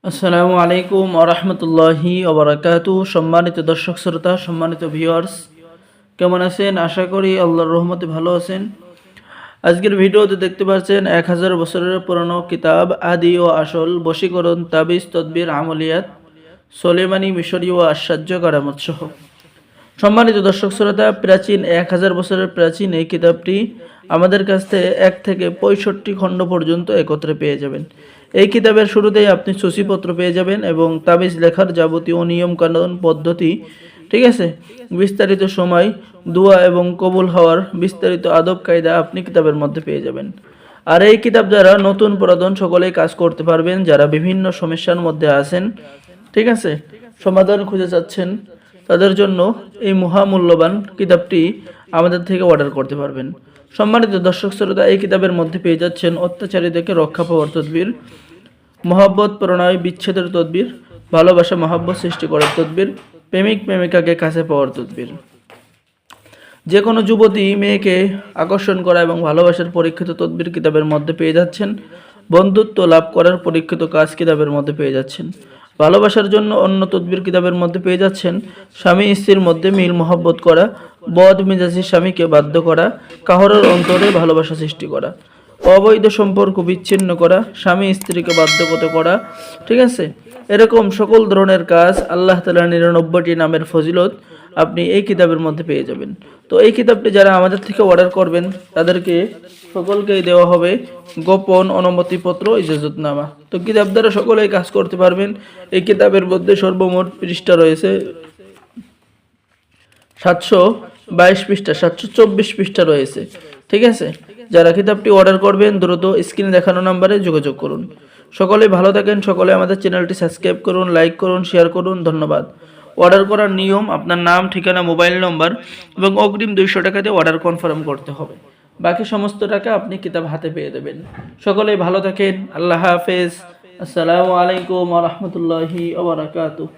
আসসালামু আলাইকুম ওয়া রাহমাতুল্লাহি ওয়া বারাকাতুহু। সম্মানিত দর্শক শ্রোতা, সম্মানিত ভিউয়ার্স, কেমন আছেন? আশা করি আল্লাহর রহমতে ভালো আছেন। আজকের ভিডিওতে দেখতে পাচ্ছেন 1000 বছরের পুরনো কিতাব আদি ও আসল বশীকরণ, তাবিজ, তদবির, আমলিয়াত, সুলেমানি, মিশরীয় ও আশ্চর্য কারামত সহ। সম্মানিত দর্শক শ্রোতা, প্রাচীন 1000 বছরের প্রাচীন এই কিতাবটি আমাদের কাছ থেকে 1 থেকে 65 খণ্ড পর্যন্ত একত্রে পেয়ে যাবেন। এই কিতাবের শুরুতেই আপনি সূচিপত্র পেয়ে যাবেন এবং তাবিজ লেখার যাবতীয় নিয়ম কানুন পদ্ধতি, ঠিক আছে, বিস্তারিত সময়, দোয়া এবং কবুল হওয়ার বিস্তারিত আদব কায়দা আপনি কিতাবের মধ্যে পেয়ে যাবেন। আর এই কিতাব দ্বারা নতুন পুরাতন সকলেই কাজ করতে পারবেন। যারা বিভিন্ন সমস্যার মধ্যে আছেন, ঠিক আছে, সমাধান খুঁজে যাচ্ছেন, তাদের জন্য এই মহামূল্যবান কিতাবটি আমাদের থেকে অর্ডার করতে পারবেন। সম্মানিত দর্শক শ্রোতা, এই কিতাবের মধ্যে পেয়ে যাচ্ছেন অত্যাচারী থেকে রক্ষা পাওয়ার তদবির, মহব্বত প্রণয় বিচ্ছেদের তদবির, ভালোবাসা মহব্বত সৃষ্টি করার তদবির, প্রেমিক প্রেমিকাকে কাছে পাওয়ার তদবির, যে কোনো যুবতী মেয়েকে আকর্ষণ করা এবং ভালোবাসার পরীক্ষিত তদবির কিতাবের মধ্যে পেয়ে যাচ্ছেন। বন্ধুত্ব লাভ করার পরীক্ষিত কাজ কিতাবের মধ্যে পেয়ে যাচ্ছেন। ভালোবাসার জন্য অন্য তদবির কিতাবের মধ্যে পেয়ে যাচ্ছেন। স্বামী স্ত্রীর মধ্যে মিল মহব্বত করা, বদ মেজাজি স্বামীকে বাধ্য করা, কাহরের অন্তরে ভালোবাসা সৃষ্টি করা, অবৈধ সম্পর্ক বিচ্ছিন্ন করা, স্বামী স্ত্রীকে বাধ্যগত করা, ঠিক আছে, এরকম সকল ধরনের কাজ, আল্লাহ তাআলার 99টি নামের ফজিলত আপনি এই কিতাবের মধ্যে পেয়ে যাবেন। তো এই কিতাবটি যারা আমাদের থেকে অর্ডার করবেন তাদেরকে সকলকেই দেওয়া হবে গোপন অনুমতিপত্র, ইজাজতনামা। তো কিতাব দ্বারা সকলেই কাজ করতে পারবেন। এই কিতাবের মধ্যে সর্বমোট পৃষ্ঠা রয়েছে 722 পৃষ্ঠা, 724 পৃষ্ঠা রয়েছে, ঠিক আছে। যারা কিতাবটি অর্ডার করবেন দ্রুত স্ক্রিনে দেখানো নম্বরে যোগাযোগ করুন। সকলে ভালো থাকেন, সকলে আমাদের চ্যানেলটি সাবস্ক্রাইব করুন, লাইক করুন, শেয়ার করুন। ধন্যবাদ। অর্ডার করার নিয়ম: আপনার নাম, ঠিকানা, মোবাইল নম্বর এবং অগ্রিম 200 টাকা দিয়ে অর্ডার কনফার্ম করতে হবে। বাকি সমস্ত টাকা আপনি কিতাব হাতে পেয়ে দেবেন। সকলে ভালো থাকেন। আল্লাহ হাফেজ। আসসালামু আলাইকুম ওয়া রাহমাতুল্লাহি ওয়া বারাকাতুহু।